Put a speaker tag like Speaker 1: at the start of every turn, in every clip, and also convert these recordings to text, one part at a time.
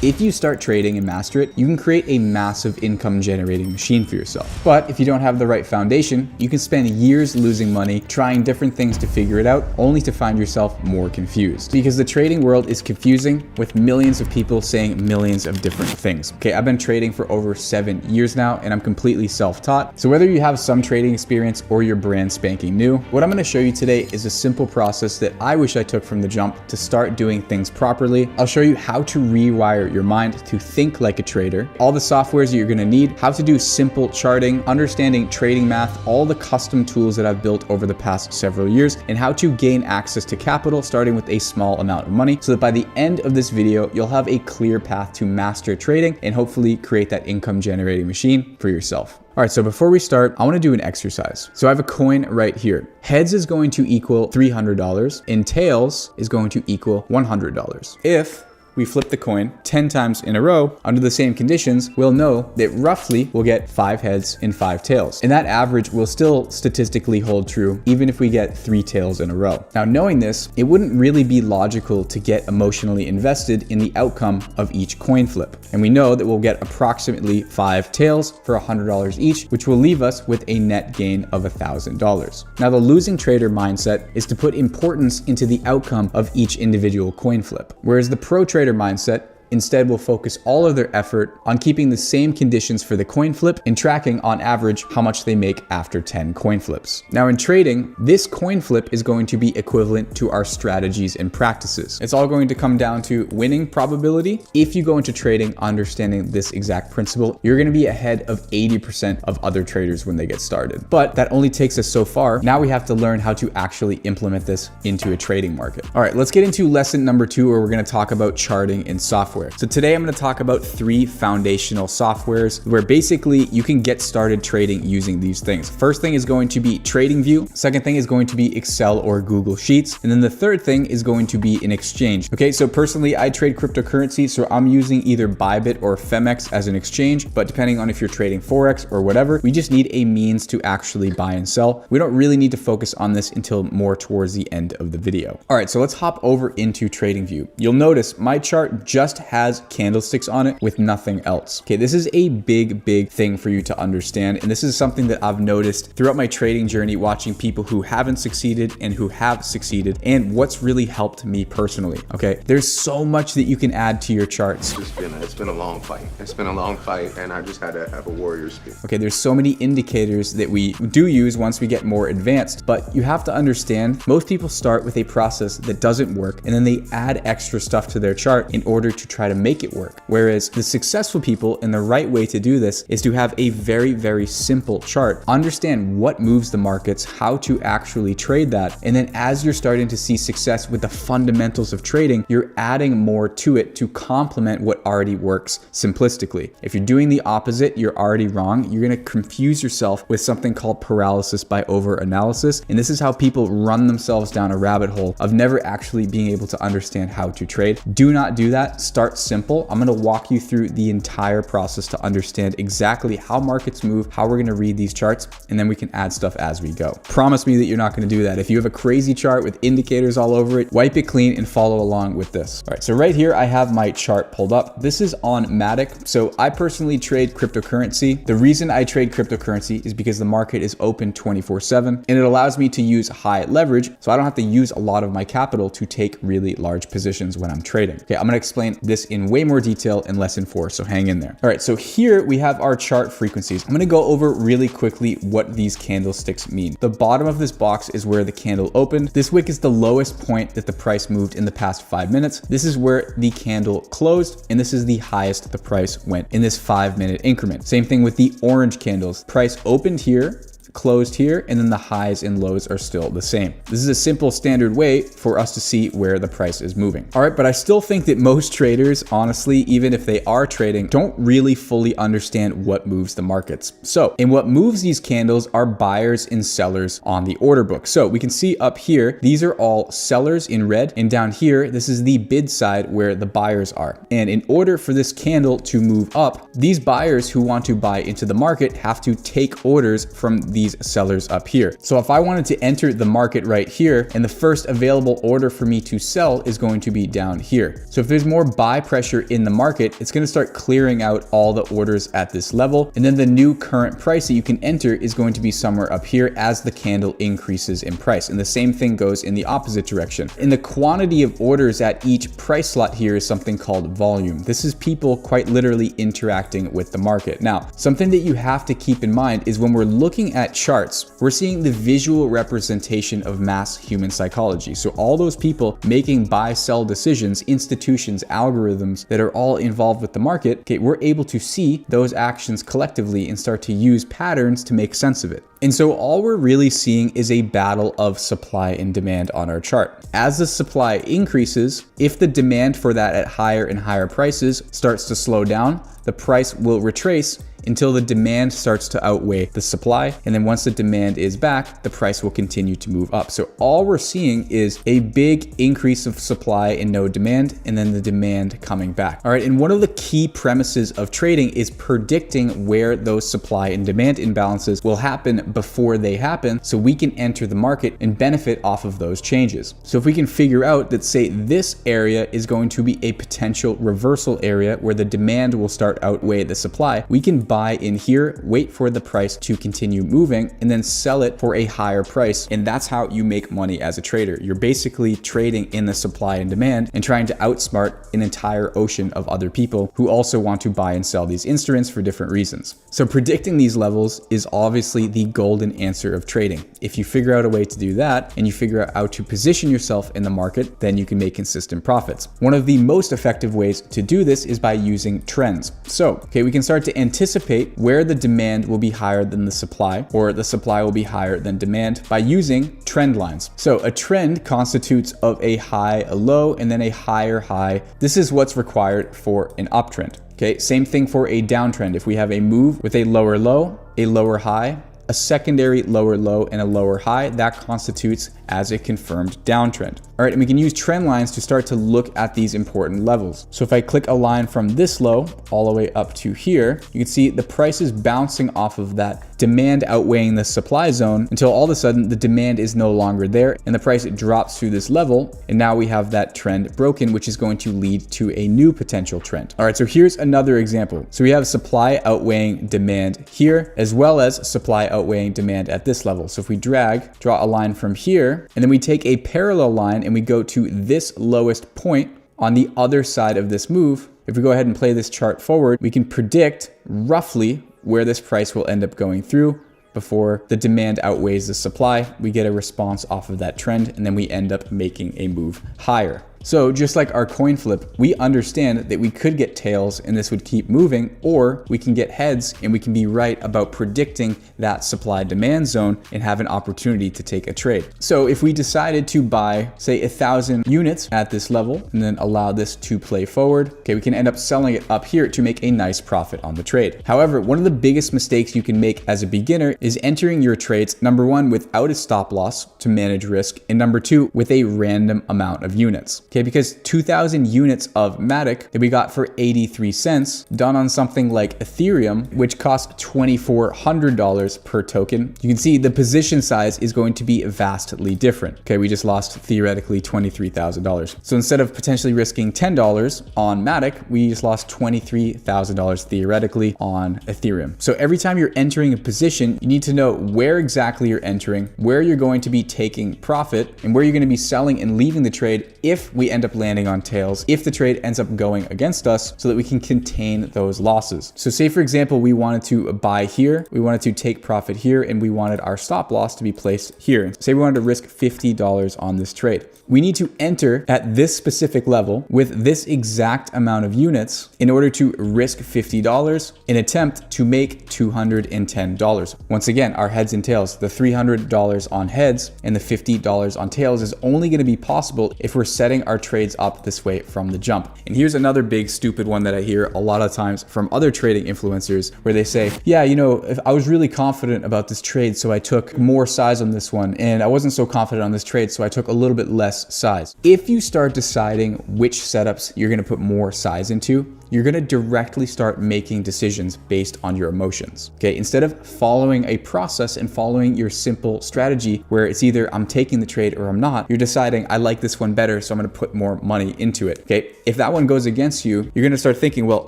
Speaker 1: If you start trading and master it, you can create a massive income generating machine for yourself. But if you don't have the right foundation, you can spend years losing money trying different things to figure it out, only to find yourself more confused. Because the trading world is confusing, with millions of people saying millions of different things. Okay, I've been trading for over 7 years now, and I'm completely self-taught. So whether you have some trading experience or you're brand spanking new, what I'm gonna show you today is a simple process that I wish I took from the jump to start doing things properly. I'll show you how to rewire your mind to think like a trader, all the softwares that you're gonna need, how to do simple charting, understanding trading math, all the custom tools that I've built over the past several years, and how to gain access to capital starting with a small amount of money, so that by the end of this video, you'll have a clear path to master trading and hopefully create that income generating machine for yourself. All right, so before we start, I want to do an exercise. So I have a coin right here. Heads is going to equal $300 and tails is going to equal $100. If we flip the coin 10 times in a row under the same conditions, we'll know that roughly we'll get 5 heads and 5 tails. And that average will still statistically hold true even if we get 3 tails in a row. Now, knowing this, it wouldn't really be logical to get emotionally invested in the outcome of each coin flip. And we know that we'll get approximately 5 tails for $100 each, which will leave us with a net gain of $1,000. Now, the losing trader mindset is to put importance into the outcome of each individual coin flip, whereas the pro trader mindset instead will focus all of their effort on keeping the same conditions for the coin flip and tracking on average how much they make after 10 coin flips. Now in trading, this coin flip is going to be equivalent to our strategies and practices. It's all going to come down to winning probability. If you go into trading understanding this exact principle, you're going to be ahead of 80% of other traders when they get started. But that only takes us so far. Now we have to learn how to actually implement this into a trading market. All right, let's get into lesson number 2, where we're going to talk about charting and software. So today I'm going to talk about 3 foundational softwares where basically you can get started trading using these things. First thing is going to be TradingView. Second thing is going to be Excel or Google Sheets. And then the third thing is going to be an exchange. Okay, so personally I trade cryptocurrency, so I'm using either Bybit or Femex as an exchange, but depending on if you're trading Forex or whatever, we just need a means to actually buy and sell. We don't really need to focus on this until more towards the end of the video. All right, so let's hop over into TradingView. You'll notice my chart just has candlesticks on it with nothing else. Okay, this is a big thing for you to understand. And this is something that I've noticed throughout my trading journey, watching people who haven't succeeded and who have succeeded, and what's really helped me personally. Okay, there's so much that you can add to your charts.
Speaker 2: It's been a long fight. It's been a long fight, and I just had to have a warrior spirit.
Speaker 1: Okay, there's so many indicators that we do use once we get more advanced, but you have to understand most people start with a process that doesn't work, and then they add extra stuff to their chart in order to try to make it work. Whereas the successful people, and the right way to do this is to have a very simple chart, understand what moves the markets, how to actually trade that, and then as you're starting to see success with the fundamentals of trading, you're adding more to it to complement what already works simplistically. If you're doing the opposite, you're already wrong. You're going to confuse yourself with something called paralysis by over-analysis, and this is how people run themselves down a rabbit hole of never actually being able to understand how to trade. Do not do that. Start simple. I'm going to walk you through the entire process to understand exactly how markets move, how we're going to read these charts, and then we can add stuff as we go. Promise me that you're not going to do that. If you have a crazy chart with indicators all over it, wipe it clean and follow along with this. All right, so right here I have my chart pulled up. This is on Matic. So I personally trade cryptocurrency. The reason I trade cryptocurrency is because the market is open 24/7 and it allows me to use high leverage, so I don't have to use a lot of my capital to take really large positions when I'm trading. Okay, I'm going to explain this in way more detail in lesson 4, so hang in there. All right, so here we have our chart frequencies. I'm going to go over really quickly what these candlesticks mean. The bottom of this box is where the candle opened. This wick is the lowest point that the price moved in the past 5 minutes. This is where the candle closed, and this is the highest the price went in this 5-minute increment. Same thing with the orange candles. Price opened here, closed here, and then the highs and lows are still the same. This is a simple standard way for us to see where the price is moving. All right, but I still think that most traders, honestly, even if they are trading, don't really fully understand what moves the markets. So, and what moves these candles are buyers and sellers on the order book. So we can see up here, these are all sellers in red, and down here, this is the bid side where the buyers are. And in order for this candle to move up, these buyers who want to buy into the market have to take orders from the these sellers up here. So if I wanted to enter the market right here, and the first available order for me to sell is going to be down here. So if there's more buy pressure in the market, it's going to start clearing out all the orders at this level. And then the new current price that you can enter is going to be somewhere up here as the candle increases in price. And the same thing goes in the opposite direction. And the quantity of orders at each price slot here is something called volume. This is people quite literally interacting with the market. Now, something that you have to keep in mind is when we're looking at charts, we're seeing the visual representation of mass human psychology. So all those people making buy-sell decisions, institutions, algorithms that are all involved with the market, okay, we're able to see those actions collectively and start to use patterns to make sense of it. And so all we're really seeing is a battle of supply and demand on our chart. As the supply increases, if the demand for that at higher and higher prices starts to slow down, the price will retrace until the demand starts to outweigh the supply. And then once the demand is back, the price will continue to move up. So all we're seeing is a big increase of supply and no demand, and then the demand coming back. All right, and one of the key premises of trading is predicting where those supply and demand imbalances will happen before they happen, so we can enter the market and benefit off of those changes. So if we can figure out that, say, this area is going to be a potential reversal area where the demand will start outweigh the supply, we can buy in here, wait for the price to continue moving, and then sell it for a higher price. And that's how you make money as a trader. You're basically trading in the supply and demand and trying to outsmart an entire ocean of other people who also want to buy and sell these instruments for different reasons. So predicting these levels is obviously the golden answer of trading. If you figure out a way to do that and you figure out how to position yourself in the market, then you can make consistent profits. One of the most effective ways to do this is by using trends. So, okay, we can start to anticipate where the demand will be higher than the supply, or the supply will be higher than demand, by using trend lines. So a trend constitutes of a high, a low, and then a higher high. This is what's required for an uptrend. Okay, same thing for a downtrend. If we have a move with a lower low, a lower high, a secondary lower low, and a lower high, that constitutes as a confirmed downtrend. All right, and we can use trend lines to start to look at these important levels. So if I click a line from this low all the way up to here, you can see the price is bouncing off of that demand outweighing the supply zone until all of a sudden the demand is no longer there and the price drops through this level. And now we have that trend broken, which is going to lead to a new potential trend. All right, so here's another example. So we have supply outweighing demand here, as well as supply outweighing demand at this level. So if we draw a line from here, and then we take a parallel line and we go to this lowest point on the other side of this move, if we go ahead and play this chart forward, we can predict roughly where this price will end up going through before the demand outweighs the supply. We get a response off of that trend, and then we end up making a move higher. So just like our coin flip, we understand that we could get tails and this would keep moving, or we can get heads and we can be right about predicting that supply demand zone and have an opportunity to take a trade. So if we decided to buy, say, 1,000 units at this level and then allow this to play forward, okay, we can end up selling it up here to make a nice profit on the trade. However, one of the biggest mistakes you can make as a beginner is entering your trades, number one, without a stop loss to manage risk, and number two, with a random amount of units. Okay, because 2,000 units of Matic that we got for 83 cents done on something like Ethereum, which costs $2,400 per token, you can see the position size is going to be vastly different. Okay, we just lost theoretically $23,000. So instead of potentially risking $10 on Matic, we just lost $23,000 theoretically on Ethereum. So every time you're entering a position, you need to know where exactly you're entering, where you're going to be taking profit, and where you're going to be selling and leaving the trade if we end up landing on tails, if the trade ends up going against us, so that we can contain those losses. So say, for example, we wanted to buy here, we wanted to take profit here, and we wanted our stop loss to be placed here. Say we wanted to risk $50 on this trade. We need to enter at this specific level with this exact amount of units in order to risk $50 and attempt to make $210. Once again, our heads and tails, the $300 on heads and the $50 on tails is only going to be possible if we're setting our trades up this way from the jump. And here's another big stupid one that I hear a lot of times from other trading influencers, where they say, yeah, you know, if I was really confident about this trade, so I took more size on this one, and I wasn't so confident on this trade, so I took a little bit less size. If you start deciding which setups you're going to put more size into, you're going to directly start making decisions based on your emotions. Okay, instead of following a process and following your simple strategy where it's either I'm taking the trade or I'm not, you're deciding I like this one better, so I'm going to put more money into it. Okay, if that one goes against you, you're going to start thinking, well,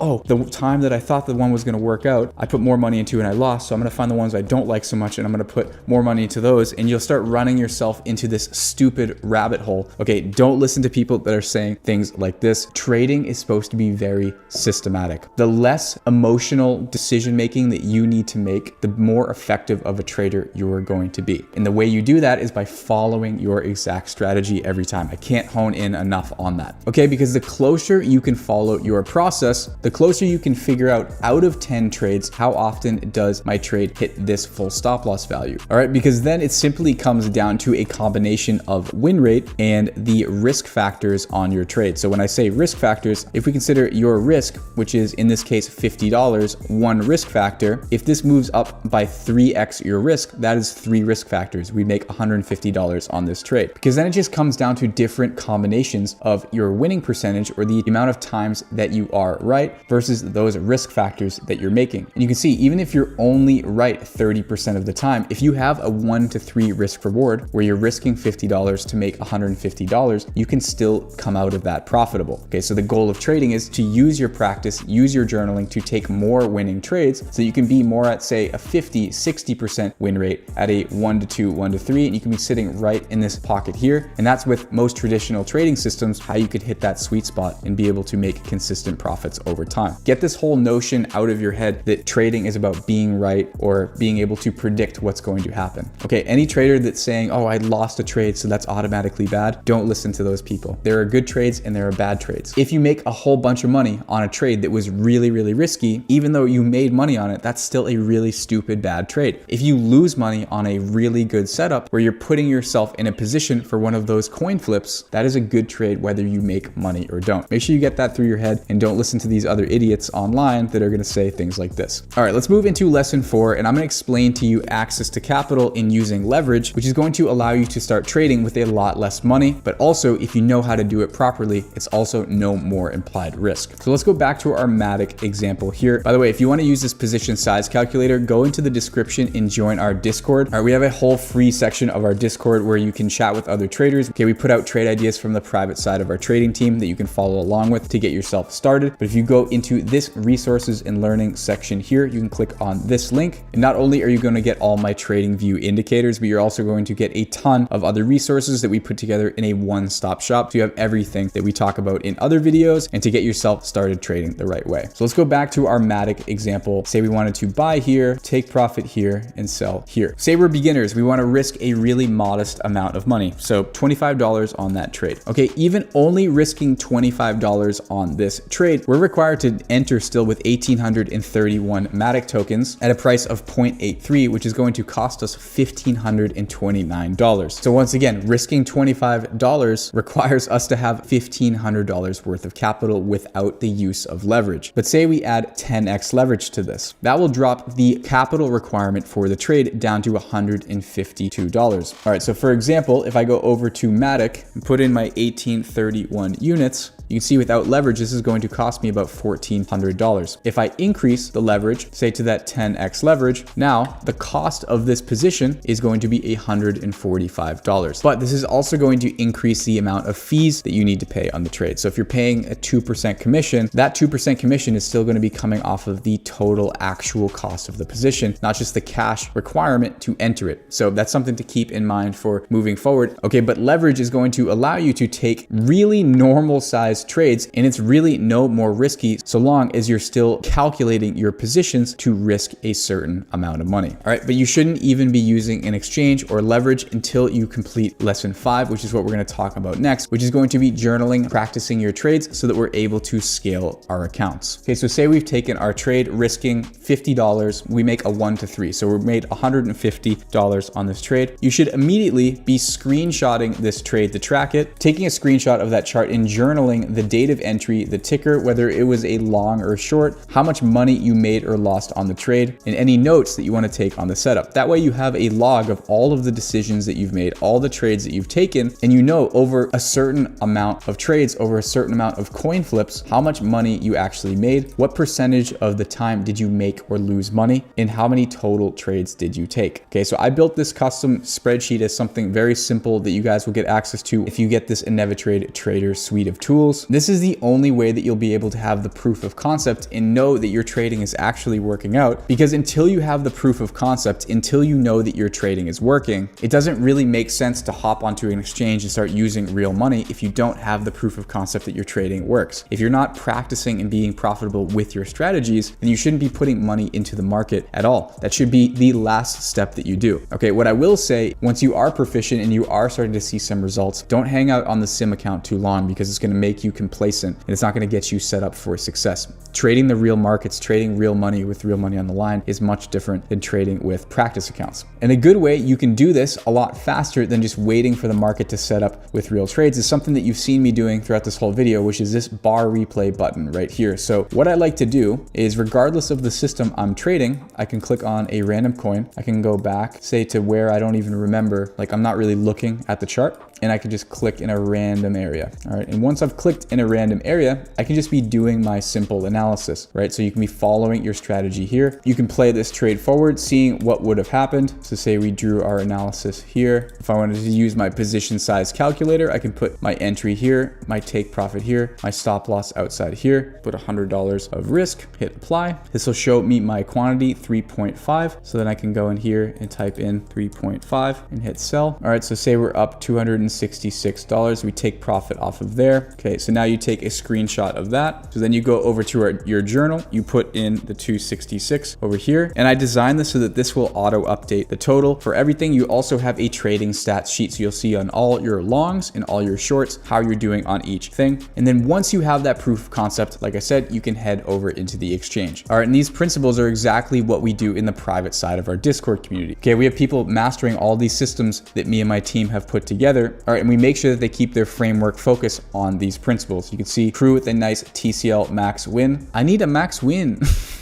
Speaker 1: oh, the time that I thought the one was going to work out, I put more money into and I lost, so I'm going to find the ones I don't like so much and I'm going to put more money into those, and you'll start running yourself into this stupid rabbit hole. Okay, don't listen to people that are saying things like this. Trading is supposed to be very systematic. The less emotional decision making that you need to make, the more effective of a trader you are going to be. And the way you do that is by following your exact strategy every time. I can't hone in enough on that. Okay, because the closer you can follow your process, the closer you can figure out of 10 trades, how often does my trade hit this full stop loss value? All right, because then it simply comes down to a combination of win rate and the risk factors on your trade. So when I say risk factors, if we consider your risk, which is in this case $50, one risk factor, if this moves up by 3x your risk, that is 3 risk factors. We make $150 on this trade, because then it just comes down to different combinations of your winning percentage, or the amount of times that you are right versus those risk factors that you're making. And you can see, even if you're only right 30% of the time, if you have a 1 to 3 risk reward where you're risking $50 to make $150, you can still come out of that profitable. Okay, so the goal of trading is to use your practice, use your journaling to take more winning trades, so you can be more at, say, a 50-60% win rate at a 1 to 2, 1 to 3, and you can be sitting right in this pocket here. And that's with most traditional trading systems, how you could hit that sweet spot and be able to make consistent profits over time. Get this whole notion out of your head that trading is about being right or being able to predict what's going to happen. Okay, any trader that's saying, oh, I lost a trade, so that's automatically bad, don't listen to those people. There are good trades and there are bad trades. If you make a whole bunch of money on a trade that was really, really risky, even though you made money on it, that's still a really stupid bad trade. If you lose money on a really good setup where you're putting yourself in a position for one of those coin flips, that is a good trade whether you make money or don't. Make sure you get that through your head and don't listen to these other idiots online that are going to say things like this. All right, let's move into lesson 4, and I'm going to explain to you access to capital in using leverage, which is going to allow you to start trading with a lot less money, but also if you know how to do it properly, it's also no more implied risk. So let's go back to our Matic example here. By the way, if you want to use this position size calculator, go into the description and join our Discord. All right, we have a whole free section of our Discord where you can chat with other traders. Okay, we put out trade ideas from the private side of our trading team that you can follow along with to get yourself started. But if you go into this resources and learning section here, you can click on this link. And not only are you going to get all my trading view indicators, but you're also going to get a ton of other resources that we put together in a one-stop shop. So you have everything that we talk about in other videos and to get yourself started trading the right way. So let's go back to our Matic example. Say we wanted to buy here, take profit here, and sell here. Say we're beginners. We want to risk a really modest amount of money. So $25 on that trade. Okay, even only risking $25 on this trade, we're required to enter still with 1,831 Matic tokens at a price of 0.83, which is going to cost us $1,529. So once again, risking $25 requires us to have $1,500 worth of capital without the use of leverage. But say we add 10x leverage to this. That will drop the capital requirement for the trade down to $152. All right, so for example, if I go over to Matic and put in my 1831 units, you can see without leverage, this is going to cost me about $1,400. If I increase the leverage, say to that 10x leverage, now the cost of this position is going to be $145. But this is also going to increase the amount of fees that you need to pay on the trade. So if you're paying a 2% commission, that 2% commission is still going to be coming off of the total actual cost of the position, not just the cash requirement to enter it. So that's something to keep in mind for moving forward. Okay, but leverage is going to allow you to take really normal size trades, and it's really no more risky so long as you're still calculating your positions to risk a certain amount of money. All right, but you shouldn't even be using an exchange or leverage until you complete lesson 5, which is what we're going to talk about next, which is going to be journaling, practicing your trades so that we're able to scale our accounts. Okay, so say we've taken our trade risking $50, we make a 1 to 3, so we made $150 on this trade. You should immediately be screenshotting this trade to track it, taking a screenshot of that chart and journaling in the date of entry, the ticker, whether it was a long or short, how much money you made or lost on the trade, and any notes that you want to take on the setup. That way you have a log of all of the decisions that you've made, all the trades that you've taken, and you know over a certain amount of trades, over a certain amount of coin flips, how much money you actually made, what percentage of the time did you make or lose money, and how many total trades did you take. Okay, so I built this custom spreadsheet as something very simple that you guys will get access to if you get this Inevitrade Trader suite of tools. This is the only way that you'll be able to have the proof of concept and know that your trading is actually working out, because until you have the proof of concept, until you know that your trading is working, it doesn't really make sense to hop onto an exchange and start using real money if you don't have the proof of concept that your trading works. If you're not practicing and being profitable with your strategies, then you shouldn't be putting money into the market at all. That should be the last step that you do. Okay, what I will say, once you are proficient and you are starting to see some results, don't hang out on the sim account too long, because it's going to make you complacent and it's not going to get you set up for success. Trading the real markets, trading real money with real money on the line is much different than trading with practice accounts. And a good way you can do this a lot faster than just waiting for the market to set up with real trades is something that you've seen me doing throughout this whole video, which is this bar replay button right here. So what I like to do is, regardless of the system I'm trading, I can click on a random coin. I can go back, say to where I don't even remember, like I'm not really looking at the chart, and I can just click in a random area. All right, and once I've clicked in a random area, I can just be doing my simple analysis, right? So you can be following your strategy here. You can play this trade forward, seeing what would have happened. So say we drew our analysis here. If I wanted to use my position size calculator, I can put my entry here, my take profit here, my stop loss outside here, put $100 of risk, hit apply. This will show me my quantity 3.5. So then I can go in here and type in 3.5 and hit sell. All right, so say we're up $266. We take profit off of there. Okay, so now you take a screenshot of that. So then you go over to your journal, you put in the 266 over here. And I designed this so that this will auto update the total for everything. You also have a trading stats sheet. So you'll see on all your longs and all your shorts, how you're doing on each thing. And then once you have that proof of concept, like I said, you can head over into the exchange. All right, and these principles are exactly what we do in the private side of our Discord community. Okay, we have people mastering all these systems that me and my team have put together. All right, and we make sure that they keep their framework focus on these principles. You can see Crew with a nice TCL max win. I need a max win.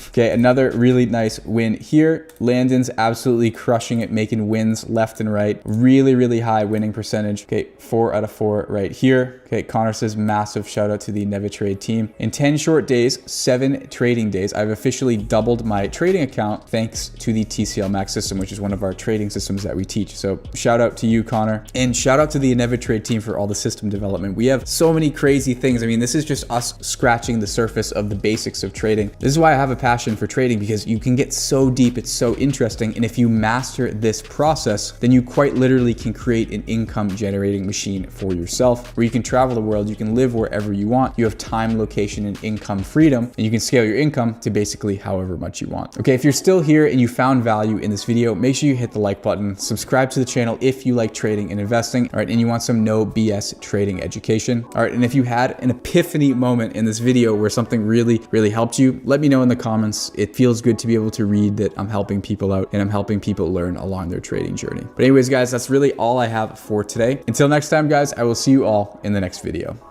Speaker 1: Okay, another really nice win here. Landon's absolutely crushing it, making wins left and right. Really, really high winning percentage. Okay, 4 out of 4 right here. Okay, Connor says massive shout out to the Inevitrade team. In 10 short days, 7 trading days, I've officially doubled my trading account thanks to the TCL Max system, which is one of our trading systems that we teach. So shout out to you, Connor. And shout out to the Inevitrade team for all the system development. We have so many crazy things. I mean, this is just us scratching the surface of the basics of trading. This is why I have a passion for trading, because you can get so deep, it's so interesting. And if you master this process, then you quite literally can create an income generating machine for yourself, where you can travel the world, you can live wherever you want, you have time, location, and income freedom, and you can scale your income to basically however much you want. Okay, if you're still here and you found value in this video, make sure you hit the like button, subscribe to the channel if you like trading and investing, all right, and you want some no BS trading education. All right, and if you had an epiphany moment in this video where something really, really helped you, let me know in the comments. It feels good to be able to read that I'm helping people out and I'm helping people learn along their trading journey. But anyways, guys, that's really all I have for today. Until next time, guys, I will see you all in the next video.